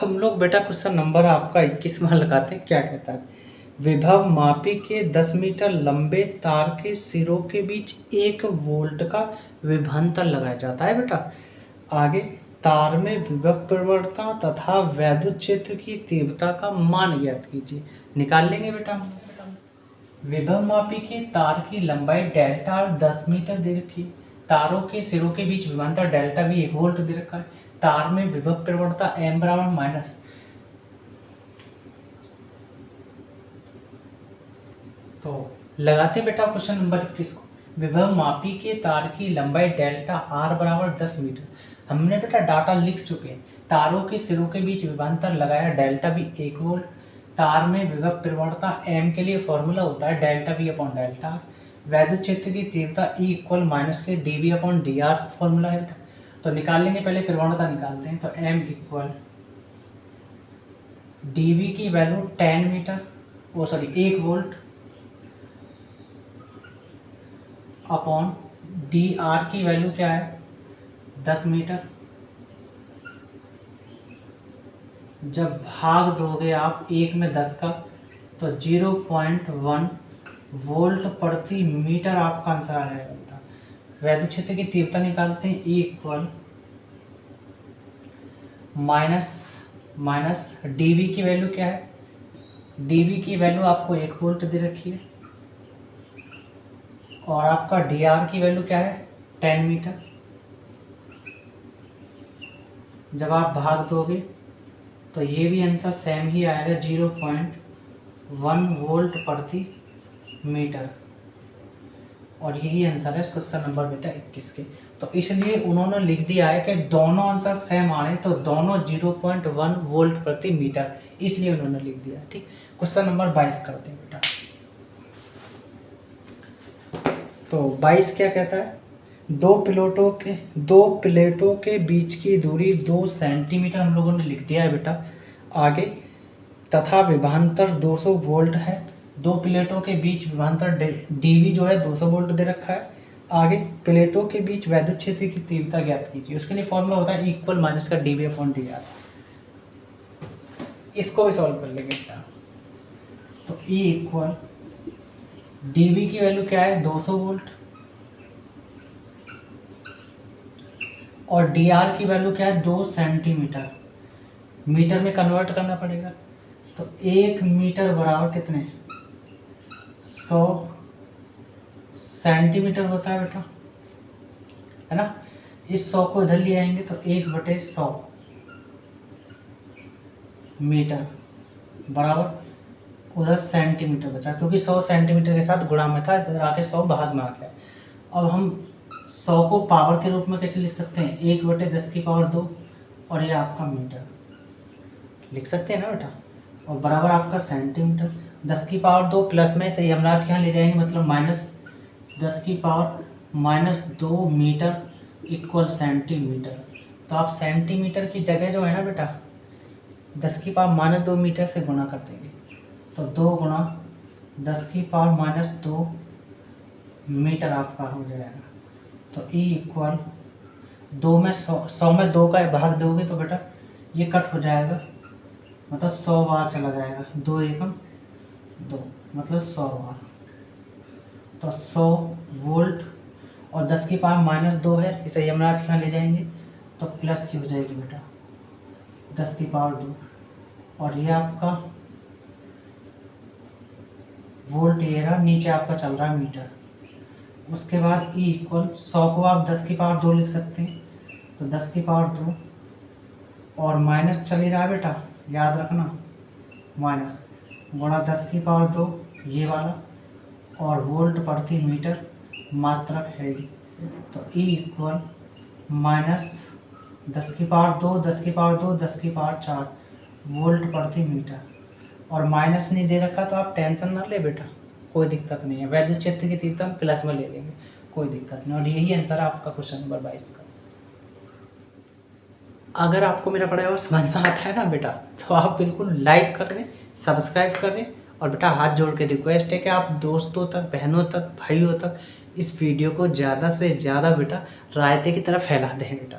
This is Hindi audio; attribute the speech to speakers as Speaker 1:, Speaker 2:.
Speaker 1: हम लोग बेटा क्वेश्चन नंबर आपका 21वां लगाते हैं। क्या कहता है, विभव मापी के 10 मीटर लंबे तार के सिरों के बीच 1 वोल्ट का विभवांतर लगाया जाता है। बेटा आगे तार में विभव परिवर्तन तथा वैद्युत क्षेत्र की तीव्रता का मान ज्ञात कीजिए। निकाल लेंगे बेटा। विभव मापी के तार की लंबाई डेल्टा और 10 मीटर दे रखी है। तारों के सिरों के बीच विभवांतर डेल्टा भी 1 वोल्ट दे रखा है। तार में विभव प्रवणता m बराबर माइनस, तो लगाते बेटा क्वेश्चन नंबर 21 को। विभव मापी के तार की लंबाई डेल्टा r बराबर 10 मीटर। हमने बेटा डाटा लिख चुके हैं। तारों के सिरों के बीच विभवांतर लगाया, डेल्टा भी 1 वोल्ट। तार में विभव प्रवणता m के लिए फॉर्मूला होता है डेल्टा v अपॉन डेल्टा। वैद्युत क्षेत्र की तीव्रता E इक्वल माइनस के D V upon D R formula है बेटा। तो निकाल लेंगे, पहले प्रवणता निकालते हैं। तो m इक्वल डी वी की value 10 metre 1 volt upon D R की वैल्यू क्या है 10 मीटर। जब भाग दोगे आप 1 में 10 का तो 0.1 वोल्ट प्रति मीटर आपका आंसर आ जाएगा बेटा। वैद्युत क्षेत्र की तीव्रता निकालते हैं। E इक्वल माइनस डीवी की वैल्यू क्या है, डीवी की वैल्यू आपको 1 वोल्ट दे रखी है और आपका डी आर की वैल्यू क्या है 10 मीटर। जब आप भाग दोगे तो ये भी आंसर सेम ही आएगा 0.1 वोल्ट प्रति मीटर। और यही आंसर है इस क्वेश्चन नंबर बेटा 21 के। तो इसलिए उन्होंने लिख दिया है कि दोनों आंसर सेम आ रहे हैं, तो दोनों 0.1 वोल्ट प्रति मीटर, इसलिए उन्होंने लिख दिया। ठीक, क्वेश्चन नंबर 22 करते हैं बेटा। तो 22 क्या कहता है, दो प्लेटों के बीच की दूरी 2 सेंटीमीटर हम लोगों ने लिख दिया है बेटा। आगे तथा विभवांतर 200 वोल्ट है। दो प्लेटों के बीच विभवांतर डीवी जो है 200 वोल्ट दे रखा है। आगे प्लेटों के बीच वैद्युत क्षेत्र की तीव्रता ज्ञात कीजिए। उसके लिए फॉर्मूला होता है इक्वल माइनस का डीवी अपॉन डी आर। इसको भी सॉल्व कर लेंगे बेटा। तो E इक्वल डीवी की वैल्यू क्या है 200 वोल्ट और डी आर की वैल्यू क्या है 2 सेंटीमीटर। मीटर में कन्वर्ट करना पड़ेगा। तो 1 मीटर बराबर कितने 100 सेंटीमीटर होता है बेटा, है ना। इस 100 को इधर ले आएंगे तो 1/100 मीटर बराबर उधर सेंटीमीटर बचा, क्योंकि 100 सेंटीमीटर के साथ गुणा में था, इधर आके 100 भाग में आ गया। अब हम 100 को पावर के रूप में कैसे लिख सकते हैं 1/10⁻², और ये आपका मीटर लिख सकते हैं ना बेटा, और बराबर आपका सेंटीमीटर। 10⁻² प्लस में से यमराज के यहाँ ले जाएंगे, मतलब -10⁻²मीटर इक्वल सेंटीमीटर। तो आप सेंटीमीटर की जगह जो है ना बेटा 10⁻² मीटर से गुणा कर देंगे, तो 2 गुणा 10⁻² मीटर आपका हो जाएगा। तो E इक्वल 2 में 100 में 2 का भाग दोगे तो बेटा ये कट हो जाएगा, मतलब 100 बार चला जाएगा। 2 एकम 2 मतलब 100 बार। तो 100 वोल्ट और 10⁻² है, इसे यमराज के यहाँ ले जाएंगे तो प्लस की हो जाएगी बेटा 10⁻², और ये आपका वोल्ट ये रहा, नीचे आपका चल रहा है मीटर। उसके बाद E इक्वल 100 को आप 10⁻² लिख सकते हैं, तो 10⁻² और माइनस चल ही रहा है बेटा, याद रखना माइनस गुणा 10⁻² ये वाला, और वोल्ट प्रति मीटर मात्रक है ये। तो E इक्वल माइनस 10⁻² 10⁻4 वोल्ट प्रति मीटर, और माइनस नहीं दे रखा तो आप टेंशन ना ले बेटा, कोई दिक्कत नहीं है। वैद्युत क्षेत्र की तीव्रता हम प्लस में ले लेंगे, कोई दिक्कत नहीं। और यही आंसर है आपका क्वेश्चन नंबर 22 का। अगर आपको मेरा पढ़ाया हुआ समझ में आता है ना बेटा, तो आप बिल्कुल लाइक कर दें, सब्सक्राइब कर दें, और बेटा हाथ जोड़ के रिक्वेस्ट है कि आप दोस्तों तक, बहनों तक, भाइयों तक इस वीडियो को ज़्यादा से ज़्यादा बेटा रायते की तरफ फैला दें बेटा।